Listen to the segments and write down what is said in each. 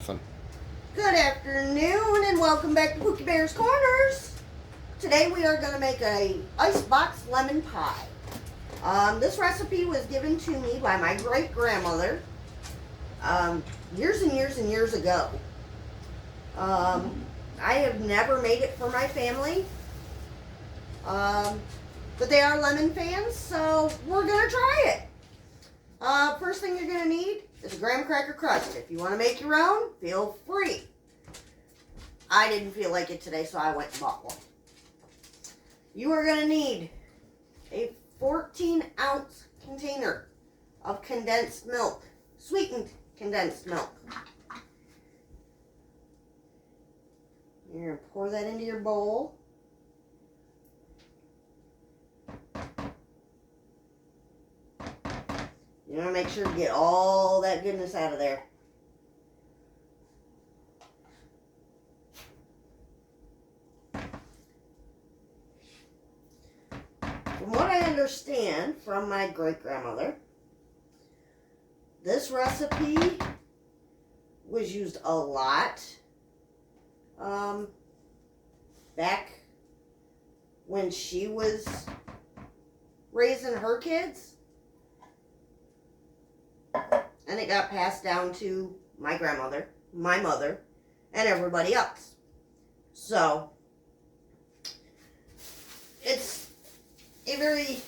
nothing. Good afternoon and welcome back to Pookie Bear's Corners. Today we are going to make a icebox lemon pie. This recipe was given to me by my great-grandmother years and years and years ago. I have never made it for my family, but they are lemon fans, so we're going to try it. First thing you're going to need is a graham cracker crust. If you want to make your own, feel free. I didn't feel like it today, so I went and bought one. You are going to need a 14-ounce container of condensed milk, sweetened condensed milk. You're going to pour that into your bowl. You want to make sure to get all that goodness out of there. From what I understand from my great-grandmother, this recipe was used a lot back when she was raising her kids. And it got passed down to my grandmother, my mother, and everybody else. So, it's a very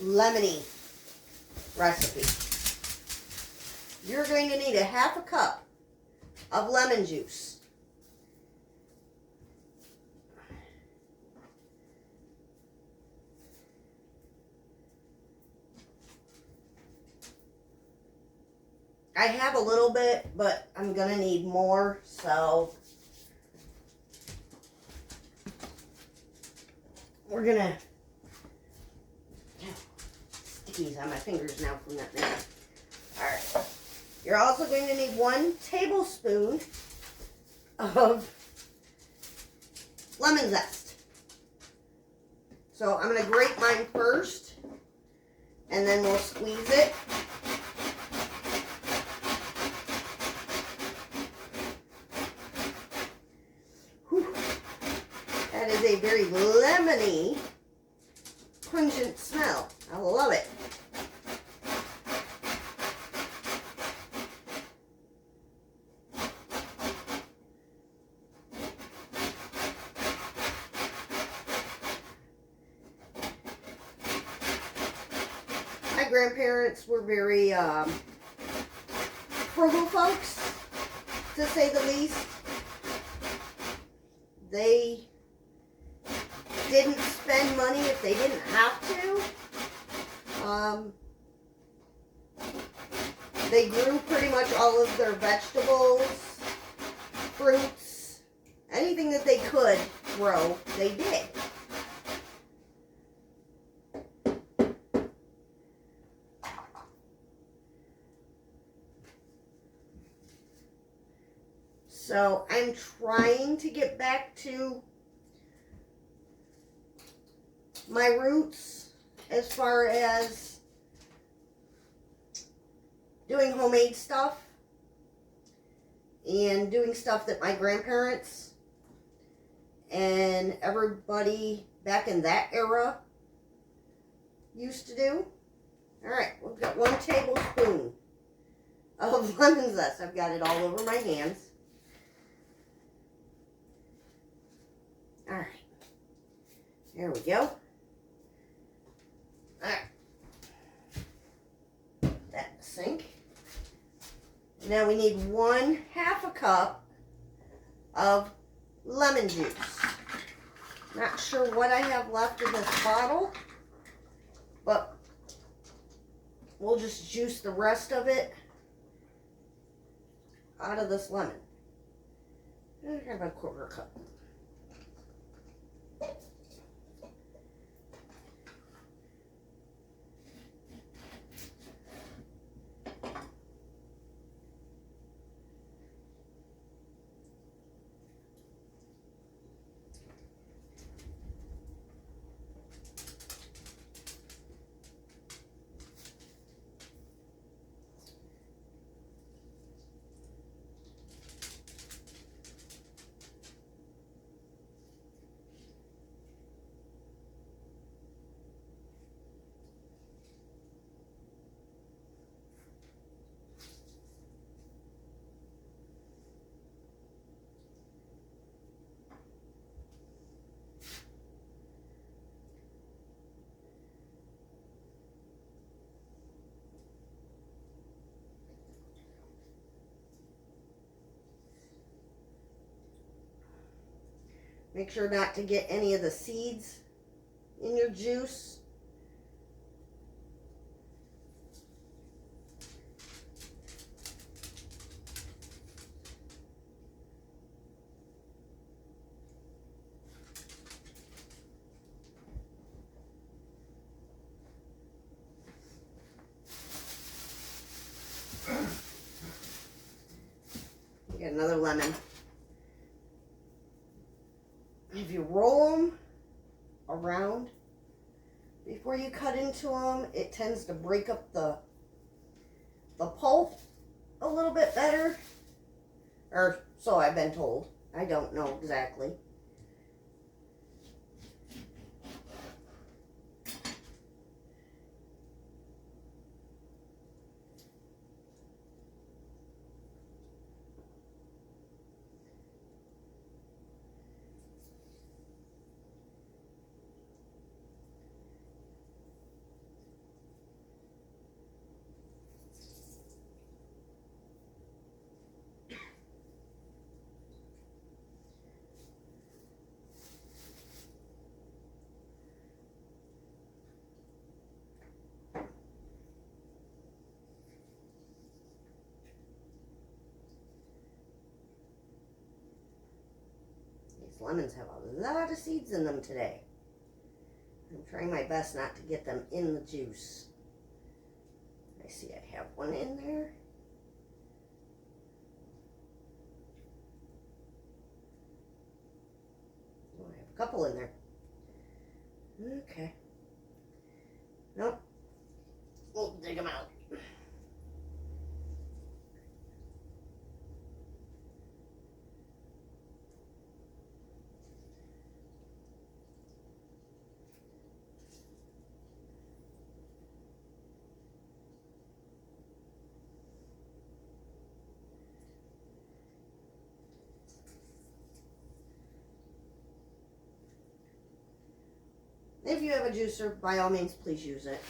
lemony recipe. You're going to need a half a cup of lemon juice. I have a little bit, but I'm going to need more, so we're going to, stickies on my fingers now from that minute. Alright, you're also going to need 1 tablespoon of lemon zest. So I'm going to grate mine first, and then we'll squeeze it. That is a very lemony, pungent smell. I love it. My grandparents were very frugal folks, to say the least. They didn't spend money if they didn't have to. They grew pretty much all of their vegetables, fruits, anything that they could grow, they did. So I'm trying to get back to my roots as far as doing homemade stuff and doing stuff that my grandparents and everybody back in that era used to do. Alright, we've got 1 tablespoon of lemon zest. I've got it all over my hands. Alright, there we go. Alright, that in the sink. Now we need 1/2 a cup of lemon juice. Not sure what I have left in this bottle, but we'll just juice the rest of it out of this lemon. I have a 1/4 cup. Make sure not to get any of the seeds in your juice. Get another lemon. If you roll them around before you cut into them, it tends to break up the pulp a little bit better. Or so I've been told. I don't know exactly. Lemons have a lot of seeds in them today. I'm trying my best not to get them in the juice. I see I have one in there. Oh, I have a couple in there. Okay. Nope. We'll dig them out. If you have a juicer, by all means, please use it.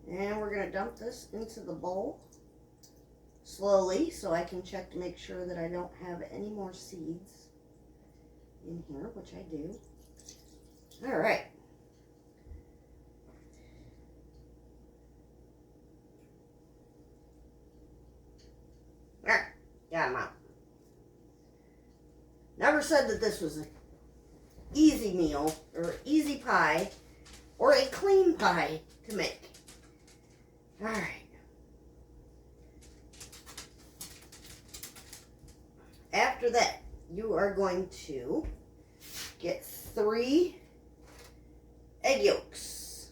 And we're going to dump this into the bowl slowly so I can check to make sure that I don't have any more seeds in here, which I do. All right. All right, got them out. Never said that this was an easy meal or easy pie or a clean pie to make. All right. After that, you are going to get 3 egg yolks.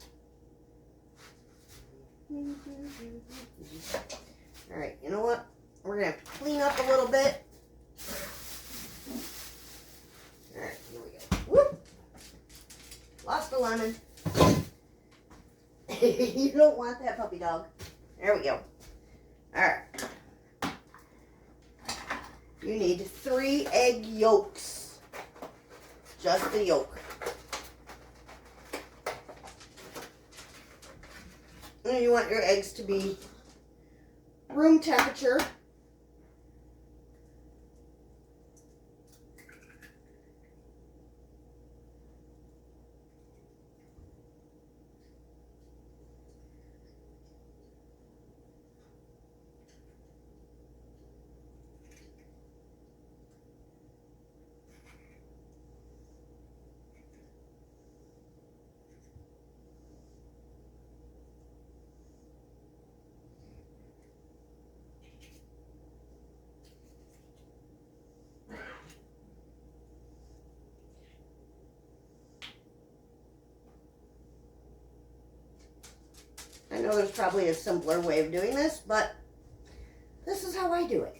All right, you know what? We're going to have to clean up a little bit. All right, here we go. Whoop! Lost a lemon. You don't want that, puppy dog. There we go. All right. You need 3 egg yolks. Just the yolk. And you want your eggs to be room temperature. I know there's probably a simpler way of doing this, but this is how I do it.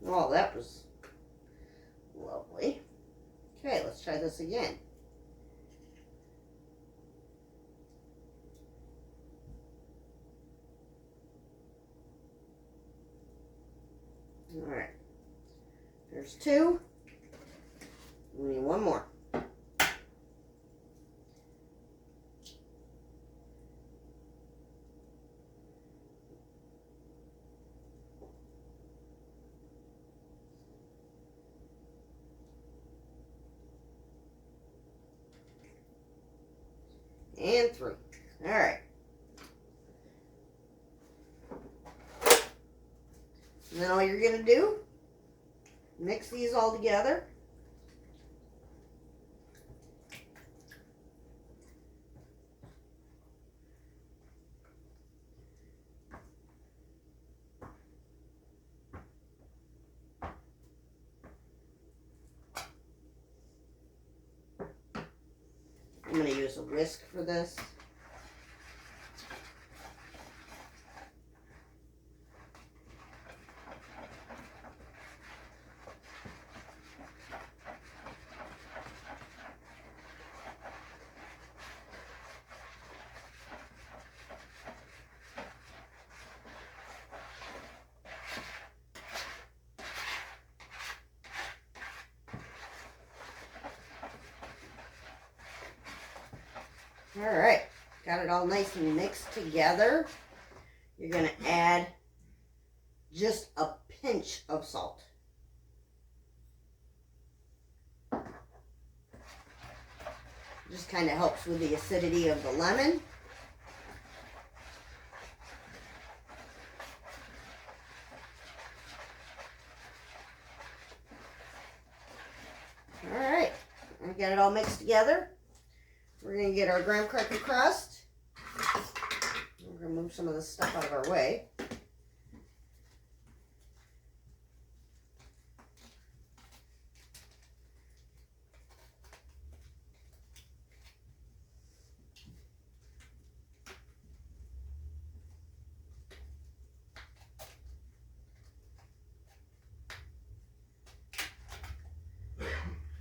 Oh, that was lovely. Okay, let's try this again. Alright. There's 2. We need 1 more. And 3. Alright. And then all you're going to do, mix these all together. I'm going to use a whisk for this. Alright, got it all nice and mixed together. You're going to add just a pinch of salt. Just kind of helps with the acidity of the lemon. Alright, I got it all mixed together. We're going to get our graham cracker crust. We're going to move some of this stuff out of our way.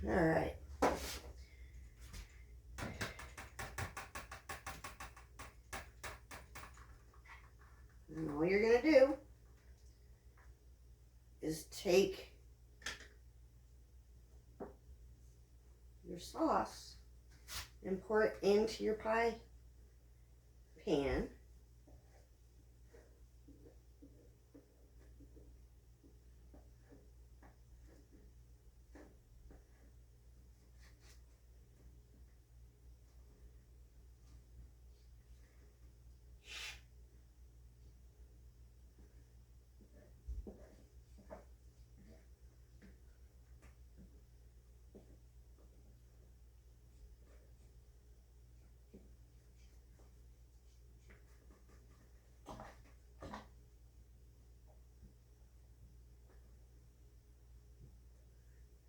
All right. And all you're going to do is take your sauce and pour it into your pie pan.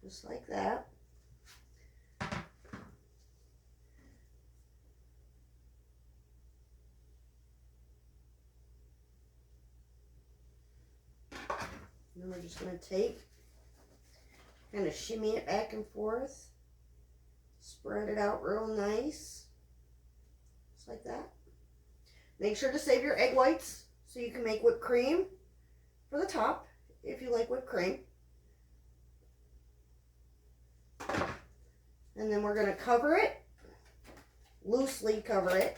Just like that. And we're just going to kind of shimmy it back and forth. Spread it out real nice. Just like that. Make sure to save your egg whites so you can make whipped cream for the top if you like whipped cream. And then we're going to cover it, loosely cover it.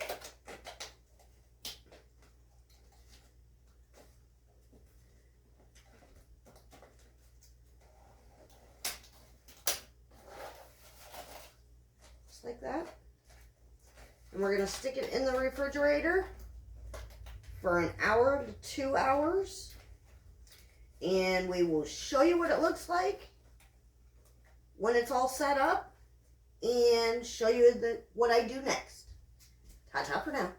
Just like that. And we're going to stick it in the refrigerator for an hour to 2 hours. And we will show you what it looks like when it's all set up, and show you what I do next. Ta-ta for now.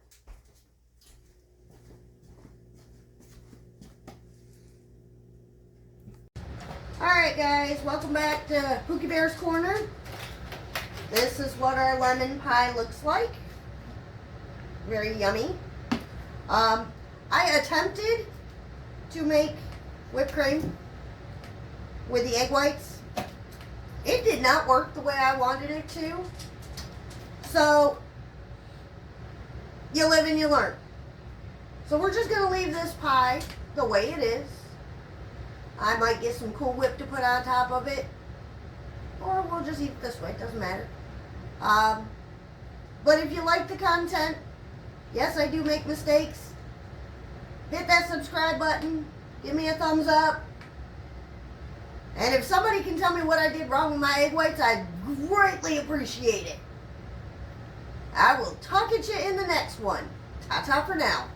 Alright guys, welcome back to Pookie Bear's Corner. This is what our lemon pie looks like. Very yummy. I attempted to make whipped cream with the egg whites. It did not work the way I wanted it to. So, you live and you learn. So we're just going to leave this pie the way it is. I might get some Cool Whip to put on top of it. Or we'll just eat it this way. It doesn't matter. But if you like the content, yes, I do make mistakes. Hit that subscribe button. Give me a thumbs up. And if somebody can tell me what I did wrong with my egg whites, I'd greatly appreciate it. I will talk at you in the next one. Ta-ta for now.